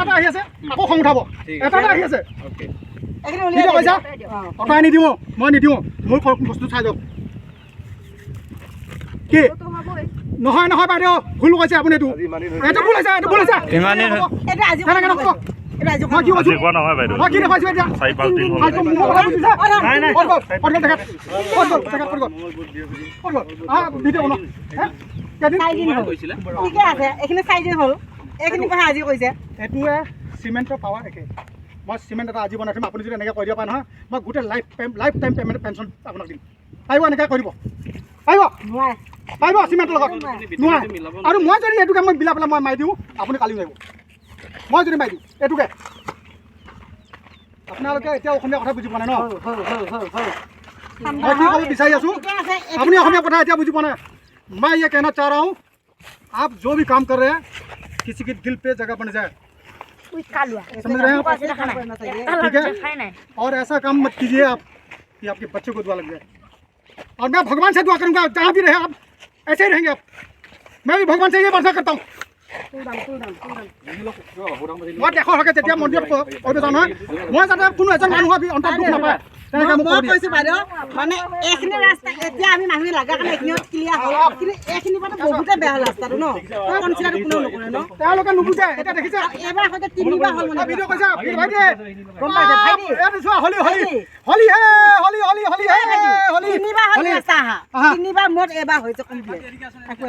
এটা আহি আছে আকৌ খং উঠাব এটা আহি আছে ঠিক কৈছা অঁতাই নিদিওঁ মই নিদিওঁ মোৰ বস্তু চাই যাওক কি নহয় নহয় বাইদেউ ভুল কৈছে আপুনি এইটো এইটো ভুল হৈছে এইটো ভুল হৈছে কেনেকৈ নক'ব মই কি কৈছোঁ মই কি দেখাইছোঁ এতিয়া 4-5 দিন হ'ল নাই নাই ভিডিঅ' ঠিকে আছে এইখিনি 4 দিন হ'ল এইখিনি কথা আজি কৈছে এইটোৱে চিমেণ্টৰ পাৱাৰ একে মই চিমেণ্ট এটা আজি বনাই থম আপুনি যদি এনেকৈ কৈ দিব পাৰে নহয় মই গোটেই লাইফ টাইম পেমেণ্ট পেঞ্চন আপোনাক দিম পাৰিব এনেকৈ কৰিব পাৰিব পাৰিব চিমেণ্টৰ লগত নোৱাৰে আৰু মই যদি এইটোকে মই বিলা পেলাই মই মাৰি দিওঁ আপুনি কালি আহিব মই যদি মাৰি দিওঁ এইটোকে আপোনালোকে এতিয়া অসমীয়া কথা বুজি পোৱা নাই ন মই কি ক'ব বিচাৰি আছোঁ আপুনি অসমীয়া কথা এতিয়া বুজি পোৱা নাই मैं ये कहना चाह रहा हूँ आप जो भी काम कर रहे हैं किसी के दिल पे जगह बन जाए समझ रहे हैं आप ठीक है और ऐसा काम मत कीजिए आप कि आपके बच्चों को दुआ लग जाए और मैं भगवान से दुआ करूँगा जहाँ भी रहे आप ऐसे ही रहेंगे आप मैं भी भगवान से ये प्रार्थना करता हूँ মই দেখৰ হকে যেতিয়া মন্দিৰত কৰিব যাওঁ নহয় মই যাতে কোনো এজন মানুহ অন্তত দুখ নাপায় মই কৈছোঁ বাইদেউ মানে এইখিনি ৰাস্তা এতিয়া আমি মানুহে লগা কাৰণে এইখিনিও ক্লিয়াৰ হ'ল কিন্তু এইখিনি মানে বহুতে বেয়া হ'ল ৰাস্তাটো ন কনচিডাৰ কোনেও নকৰে ন তেওঁলোকে নুবুজে এতিয়া দেখিছে এবাৰ হয়তো 3বাৰ হ'ল মানে ভিডিঅ' কৈছে ভাইটি গম পাইছে ভাইটি এইটো চোৱা হলি হলি হলি হে হলি হলি হলি হে হলি 3বাৰ হ'ল ৰাস্তা আহা 3বাৰ মোট এবাৰ হৈছে কমপ্লিট একো